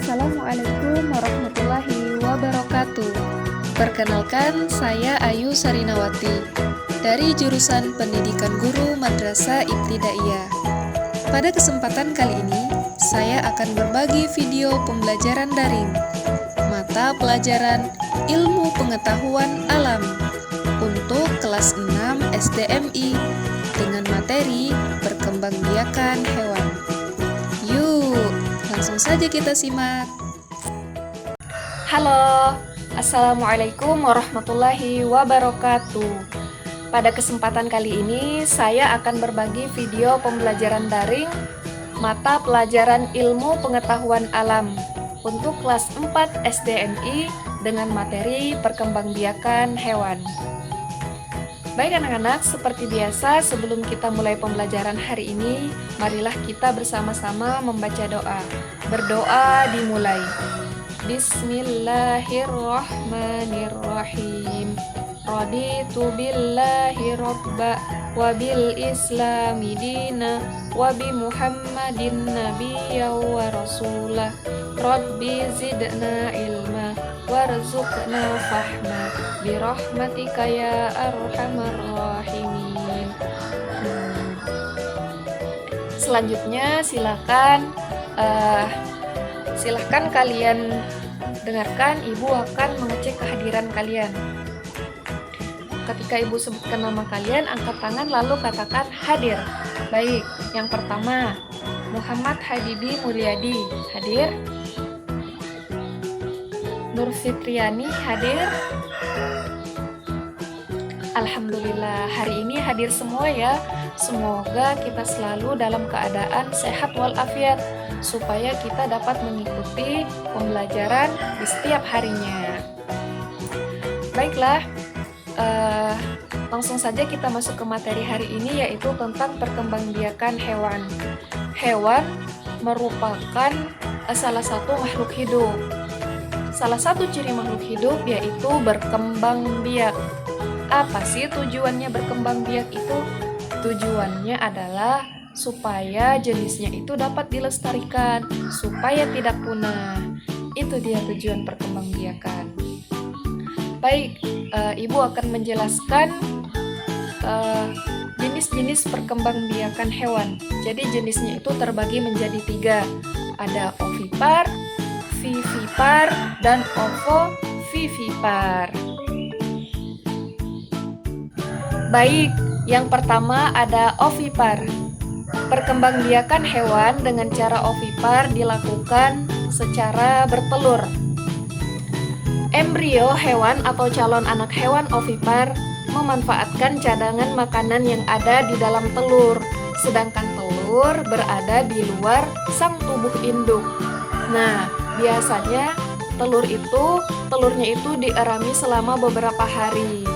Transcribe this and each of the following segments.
Assalamualaikum warahmatullahi wabarakatuh. Perkenalkan, saya Ayu Sarinawati dari jurusan Pendidikan Guru Madrasah Ibtidaiyah. Pada kesempatan kali ini, saya akan berbagi video pembelajaran daring mata pelajaran Ilmu Pengetahuan Alam untuk kelas 6 SDMI dengan materi Perkembangbiakan Hewan. Yuk, langsung saja kita simak. Halo, Assalamualaikum warahmatullahi wabarakatuh. Pada kesempatan kali ini, saya akan berbagi video pembelajaran daring mata pelajaran Ilmu Pengetahuan Alam untuk kelas 4 SDMI dengan materi Perkembangbiakan Hewan. Baik anak-anak, seperti biasa sebelum kita mulai pembelajaran hari ini, marilah kita bersama-sama membaca doa. Berdoa dimulai. Bismillahirrahmanirrahim. Raditu billahi robba wa bil islami dina wa bi muhammadin nabiyya wa rasulah. Rabbi zidna ilma warzuqna fahma birahmatika ya arhamar rahimin. Selanjutnya silahkan kalian dengarkan, Ibu akan mengecek kehadiran kalian. Ketika Ibu sebutkan nama kalian, angkat tangan lalu katakan hadir. Baik, yang pertama Muhammad Habibi Mulyadi, hadir. Nur Fitriani, hadir. Alhamdulillah, hari ini hadir semua ya. Semoga kita selalu dalam keadaan sehat walafiat supaya kita dapat mengikuti pembelajaran di setiap harinya. Baiklah, langsung saja kita masuk ke materi hari ini, yaitu tentang perkembangbiakan hewan. Hewan merupakan salah satu makhluk hidup. Salah satu ciri makhluk hidup yaitu berkembang biak. Apa sih tujuannya berkembang biak itu? Tujuannya adalah supaya jenisnya itu dapat dilestarikan, supaya tidak punah. Itu dia tujuan perkembangbiakan. Baik, Ibu akan menjelaskan jenis-jenis perkembangbiakan hewan. Jadi jenisnya itu terbagi menjadi 3. Ada ovipar, vivipar, dan ovovivipar. Baik, yang pertama ada ovipar. Perkembangbiakan hewan dengan cara ovipar dilakukan secara bertelur. Embrio hewan atau calon anak hewan ovipar memanfaatkan cadangan makanan yang ada di dalam telur, sedangkan telur berada di luar sang tubuh induk. Nah, biasanya telurnya itu dierami selama beberapa hari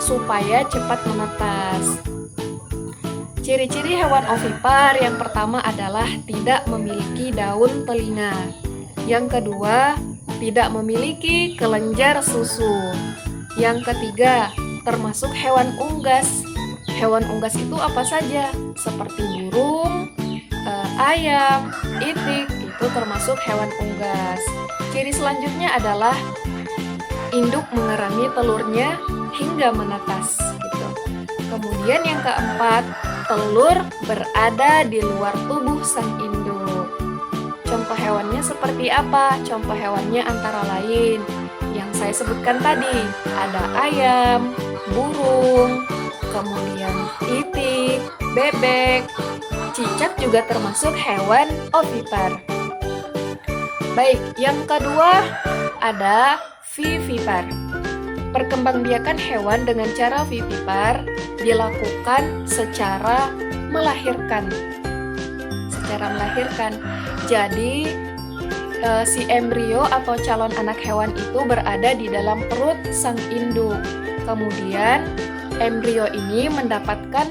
supaya cepat menetas. Ciri-ciri hewan ovipar yang pertama adalah tidak memiliki daun telinga. Yang kedua, tidak memiliki kelenjar susu. Yang ketiga, termasuk hewan unggas. Hewan unggas itu apa saja? Seperti burung, ayam, itik, itu termasuk hewan unggas. Ciri selanjutnya adalah induk mengerami telurnya hingga menetas. Gitu. Kemudian yang keempat, telur berada di luar tubuh sang induk. Contoh hewannya seperti apa? Contoh hewannya antara lain yang saya sebutkan tadi, ada ayam, burung, kemudian itik, bebek, cicak juga termasuk hewan ovipar. Baik, yang kedua ada vivipar. Perkembangbiakan hewan dengan cara vivipar dilakukan secara melahirkan. Jadi, si embrio atau calon anak hewan itu berada di dalam perut sang induk. Kemudian, embrio ini mendapatkan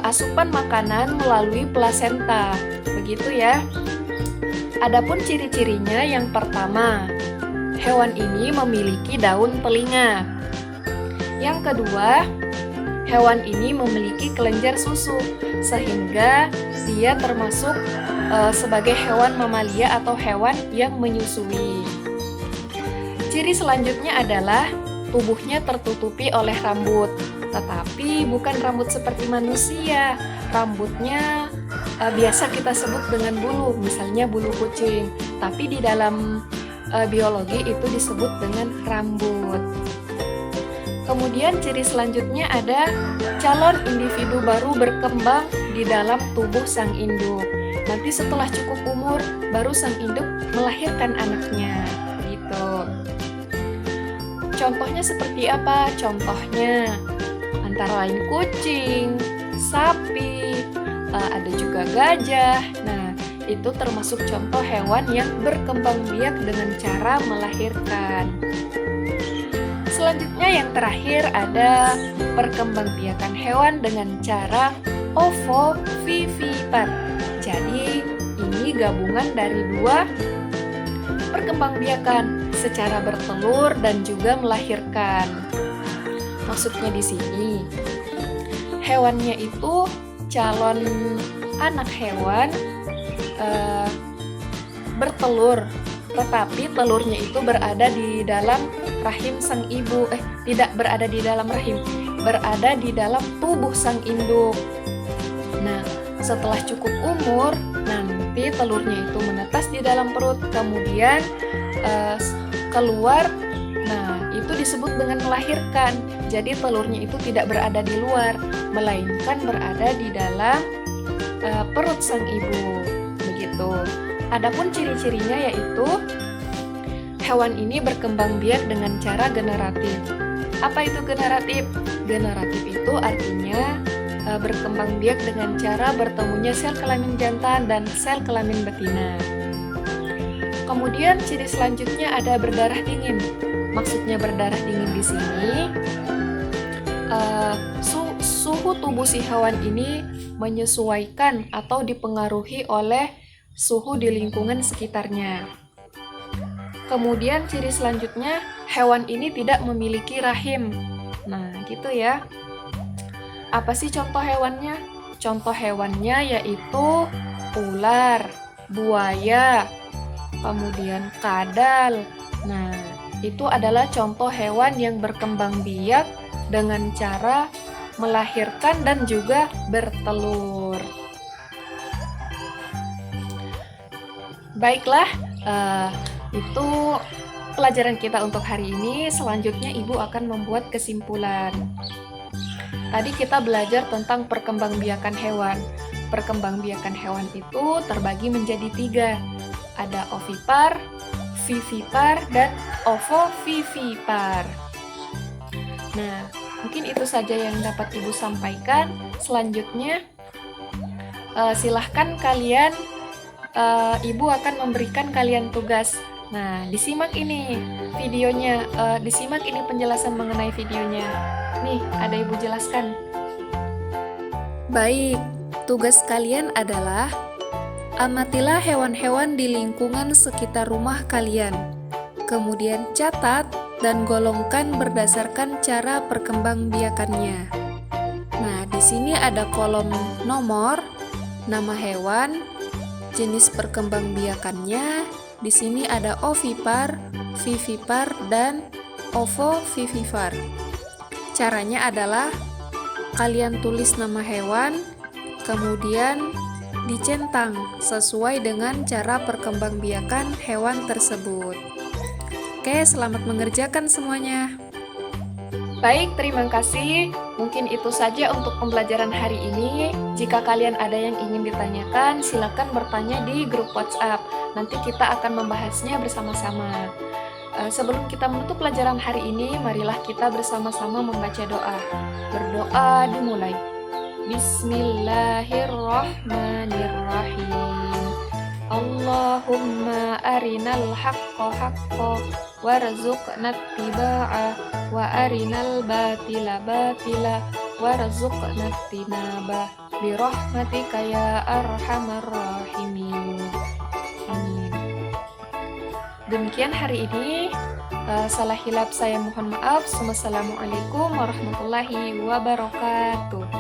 asupan makanan melalui plasenta. Begitu ya. Adapun ciri-cirinya, yang pertama, hewan ini memiliki daun telinga. Yang kedua, hewan ini memiliki kelenjar susu, sehingga dia termasuk sebagai hewan mamalia atau hewan yang menyusui. Ciri selanjutnya adalah tubuhnya tertutupi oleh rambut, tetapi bukan rambut seperti manusia. Rambutnya biasa kita sebut dengan bulu, misalnya bulu kucing, tapi di dalam biologi itu disebut dengan rambut. Kemudian ciri selanjutnya ada calon individu baru berkembang di dalam tubuh sang induk. Nanti setelah cukup umur, baru sang induk melahirkan anaknya, gitu. Contohnya seperti apa? Contohnya antara lain kucing, sapi, ada juga gajah. Nah, itu termasuk contoh hewan yang berkembang biak dengan cara melahirkan. Selanjutnya yang terakhir ada perkembangbiakan hewan dengan cara ovovivipar. Jadi ini gabungan dari dua perkembangbiakan secara bertelur dan juga melahirkan. Maksudnya di sini hewannya itu calon anak hewan bertelur, tetapi telurnya itu berada di dalam rahim sang ibu. Tidak berada di dalam rahim, berada di dalam tubuh sang induk. Nah, setelah cukup umur, nanti telurnya itu menetas di dalam perut, kemudian keluar. Nah, itu disebut dengan melahirkan. Jadi telurnya itu tidak berada di luar, melainkan berada di dalam perut sang ibu. Begitu. Adapun ciri-cirinya yaitu hewan ini berkembang biak dengan cara generatif. Apa itu generatif? Generatif itu artinya berkembang biak dengan cara bertemunya sel kelamin jantan dan sel kelamin betina. Kemudian ciri selanjutnya ada berdarah dingin. Maksudnya berdarah dingin di sini suhu tubuh si hewan ini menyesuaikan atau dipengaruhi oleh suhu di lingkungan sekitarnya. Kemudian ciri selanjutnya, hewan ini tidak memiliki rahim. Nah, gitu ya. Apa sih contoh hewannya? Contoh hewannya yaitu ular, buaya, kemudian kadal. Nah, itu adalah contoh hewan yang berkembang biak dengan cara melahirkan dan juga bertelur. Baiklah, itu pelajaran kita untuk hari ini. Selanjutnya Ibu akan membuat kesimpulan. Tadi kita belajar tentang perkembangbiakan hewan. Perkembangbiakan hewan itu terbagi menjadi 3. Ada ovipar, vivipar, dan ovovivipar. Nah, mungkin itu saja yang dapat Ibu sampaikan. Selanjutnya, silahkan kalian, Ibu akan memberikan kalian tugas. Nah, disimak ini videonya, disimak ini penjelasan mengenai videonya. Nih, ada Ibu jelaskan. Baik, tugas kalian adalah amatilah hewan-hewan di lingkungan sekitar rumah kalian. Kemudian catat dan golongkan berdasarkan cara perkembangbiakannya. Nah, di sini ada kolom nomor, nama hewan, jenis perkembangbiakannya. Di sini ada ovipar, vivipar, dan ovovivipar. Caranya adalah kalian tulis nama hewan, kemudian dicentang sesuai dengan cara perkembangbiakan hewan tersebut. Oke, selamat mengerjakan semuanya. Baik, terima kasih. Mungkin itu saja untuk pembelajaran hari ini. Jika kalian ada yang ingin ditanyakan, silakan bertanya di grup WhatsApp. Nanti kita akan membahasnya bersama-sama. Sebelum kita menutup pelajaran hari ini, marilah kita bersama-sama membaca doa. Berdoa dimulai. Bismillahirrahmanirrahim. Allahumma arinal haqqa haqqa warzuqna ittiba'ah wa arinal batila batila warzuqna ijtinabah birahmatika ya arhamar rahimin. Amin. Demikian hari ini. Salah hilap saya mohon maaf. Wassalamualaikum warahmatullahi wabarakatuh.